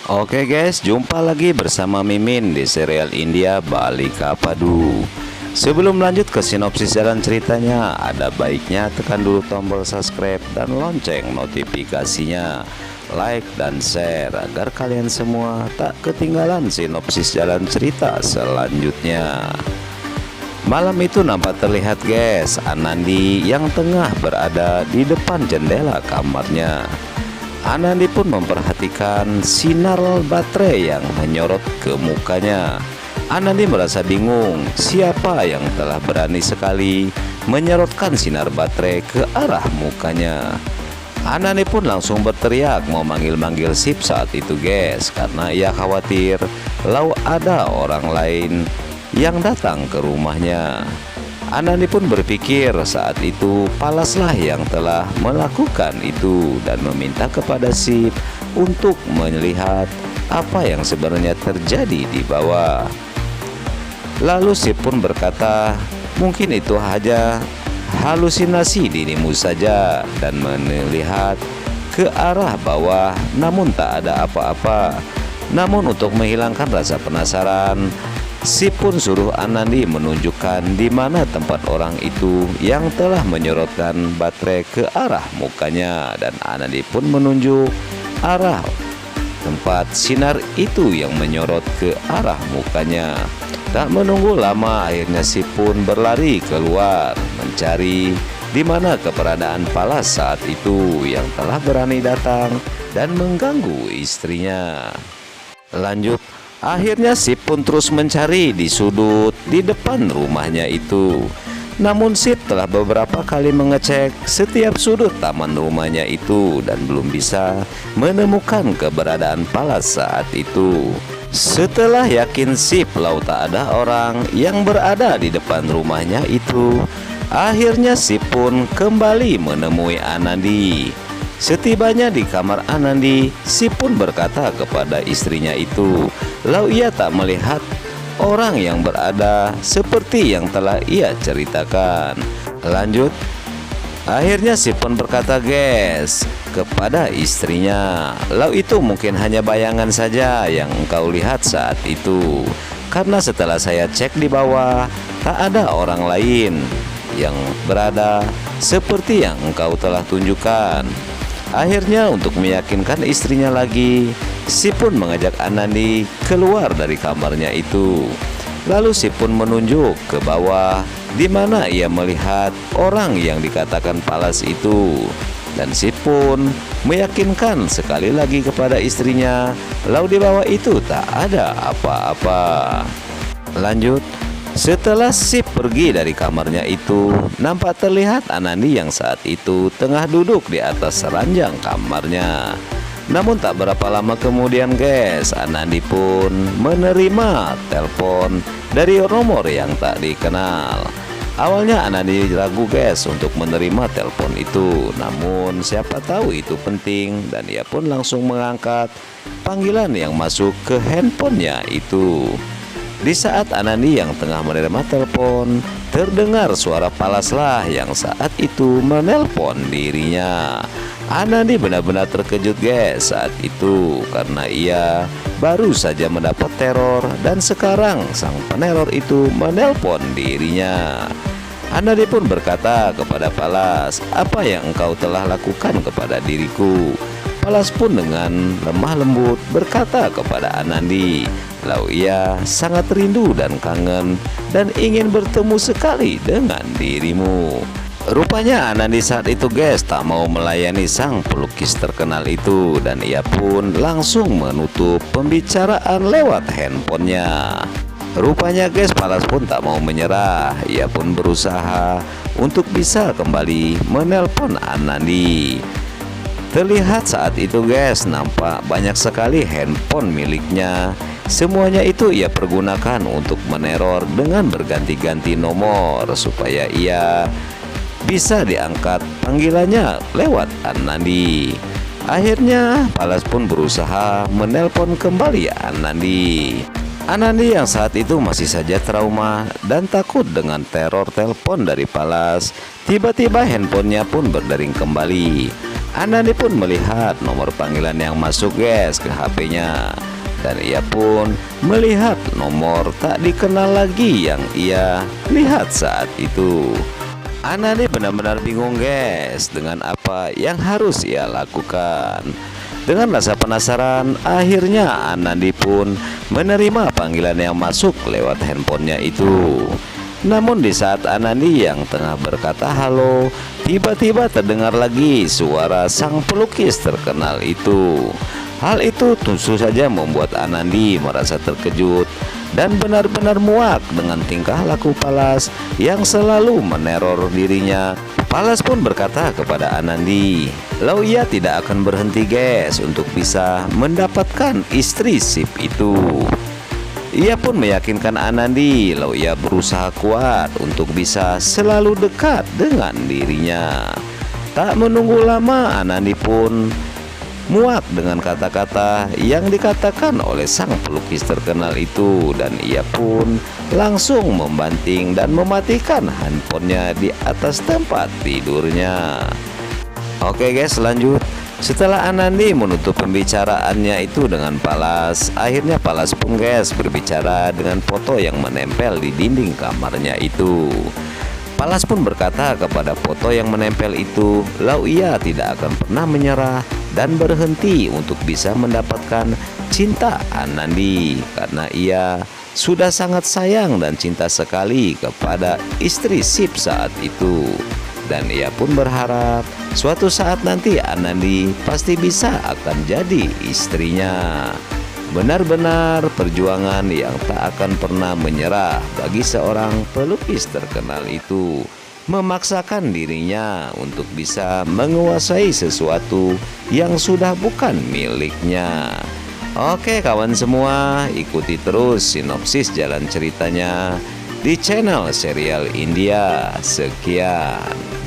Oke guys, jumpa lagi bersama Mimin di serial India Balika Padu. Sebelum lanjut ke sinopsis jalan ceritanya, ada baiknya tekan dulu tombol subscribe dan lonceng notifikasinya, like dan share agar kalian semua tak ketinggalan sinopsis jalan cerita selanjutnya. Malam itu nampak terlihat guys, Anandi yang tengah berada di depan jendela kamarnya. Anandi pun memperhatikan sinar baterai yang menyorot ke mukanya. Anandi merasa bingung siapa yang telah berani sekali menyorotkan sinar baterai ke arah mukanya. Anandi pun langsung berteriak mau manggil-manggil Sip saat itu guys, karena ia khawatir lau ada orang lain yang datang ke rumahnya. Anandi pun berpikir saat itu Palaslah yang telah melakukan itu dan meminta kepada Sip untuk melihat apa yang sebenarnya terjadi di bawah. Lalu Sip pun berkata, mungkin itu hanya halusinasi dirimu saja, dan melihat ke arah bawah namun tak ada apa-apa. Namun untuk menghilangkan rasa penasaran, Sip pun suruh Anandi menunjukkan di mana tempat orang itu yang telah menyorotkan baterai ke arah mukanya, dan Anandi pun menunjuk arah tempat sinar itu yang menyorot ke arah mukanya. Tak menunggu lama, akhirnya Sip pun berlari keluar mencari di mana keberadaan Palas saat itu yang telah berani datang dan mengganggu istrinya. Lanjut, akhirnya Sip pun terus mencari di sudut di depan rumahnya itu. Namun Sip telah beberapa kali mengecek setiap sudut taman rumahnya itu dan belum bisa menemukan keberadaan Palas saat itu. Setelah yakin Sip lau tak ada orang yang berada di depan rumahnya itu, akhirnya Sip pun kembali menemui Anandi. Setibanya di kamar Anandi, Sip pun berkata kepada istrinya itu, lau ia tak melihat orang yang berada seperti yang telah ia ceritakan. Lanjut, akhirnya Sip pun berkata guys kepada istrinya, lau itu mungkin hanya bayangan saja yang engkau lihat saat itu, karena setelah saya cek di bawah tak ada orang lain yang berada seperti yang engkau telah tunjukkan. Akhirnya untuk meyakinkan istrinya lagi, Sip pun mengajak Anandi keluar dari kamarnya itu. Lalu Sip pun menunjuk ke bawah di mana ia melihat orang yang dikatakan Palas itu. Dan Sip pun meyakinkan sekali lagi kepada istrinya, lau di bawah itu tak ada apa-apa. Lanjut, setelah Sip pergi dari kamarnya itu, nampak terlihat Anandi yang saat itu tengah duduk di atas ranjang kamarnya. Namun tak berapa lama kemudian guys, Anandi pun menerima telepon dari nomor yang tak dikenal. Awalnya Anandi ragu guys untuk menerima telepon itu, namun siapa tahu itu penting dan ia pun langsung mengangkat panggilan yang masuk ke handphonenya itu. Di saat Anandi yang tengah menerima telepon, terdengar suara Palaslah yang saat itu menelpon dirinya. Anandi benar-benar terkejut guys saat itu, karena ia baru saja mendapat teror dan sekarang sang peneror itu menelpon dirinya. Anandi pun berkata kepada Palas, apa yang engkau telah lakukan kepada diriku? Palas pun dengan lemah lembut berkata kepada Anandi, lau ia sangat rindu dan kangen dan ingin bertemu sekali dengan dirimu. Rupanya Anandi saat itu guys tak mau melayani sang pelukis terkenal itu, dan ia pun langsung menutup pembicaraan lewat handphonenya. Rupanya guys Palas pun tak mau menyerah, ia pun berusaha untuk bisa kembali menelpon Anandi. Terlihat saat itu guys, nampak banyak sekali handphone miliknya. Semuanya itu ia pergunakan untuk meneror dengan berganti-ganti nomor supaya ia bisa diangkat panggilannya lewat Anandi. Akhirnya Palas pun berusaha menelpon kembali Anandi. Anandi yang saat itu masih saja trauma dan takut dengan teror telepon dari Palas, tiba-tiba handphonenya pun berdering kembali. Anandi pun melihat nomor panggilan yang masuk guys ke HP-nya. Dan ia pun melihat nomor tak dikenal lagi yang ia lihat saat itu. Anandi benar-benar bingung guys dengan apa yang harus ia lakukan. Dengan rasa penasaran, akhirnya Anandi pun menerima panggilan yang masuk lewat handphonenya itu. Namun di saat Anandi yang tengah berkata halo, tiba-tiba terdengar lagi suara sang pelukis terkenal itu. Hal itu tentu saja membuat Anandi merasa terkejut dan benar-benar muak dengan tingkah laku Palas yang selalu meneror dirinya. Palas pun berkata kepada Anandi, "Lau ia tidak akan berhenti guys untuk bisa mendapatkan istri sip itu." Ia pun meyakinkan Anandi lau ia berusaha kuat untuk bisa selalu dekat dengan dirinya. Tak menunggu lama, Anandi pun muak dengan kata-kata yang dikatakan oleh sang pelukis terkenal itu, dan ia pun langsung membanting dan mematikan handphonenya di atas tempat tidurnya. Oke guys, lanjut. Setelah Anandi menutup pembicaraannya itu dengan Palas, akhirnya Palas pun guys berbicara dengan foto yang menempel di dinding kamarnya itu. Palas pun berkata kepada foto yang menempel itu, lau ia tidak akan pernah menyerah dan berhenti untuk bisa mendapatkan cinta Anandi, karena ia sudah sangat sayang dan cinta sekali kepada istri sip saat itu. Dan ia pun berharap suatu saat nanti Anandi pasti bisa akan jadi istrinya. Benar-benar perjuangan yang tak akan pernah menyerah bagi seorang pelukis terkenal itu, memaksakan dirinya untuk bisa menguasai sesuatu yang sudah bukan miliknya. Oke kawan semua, ikuti terus sinopsis jalan ceritanya di channel Serial India. Sekian.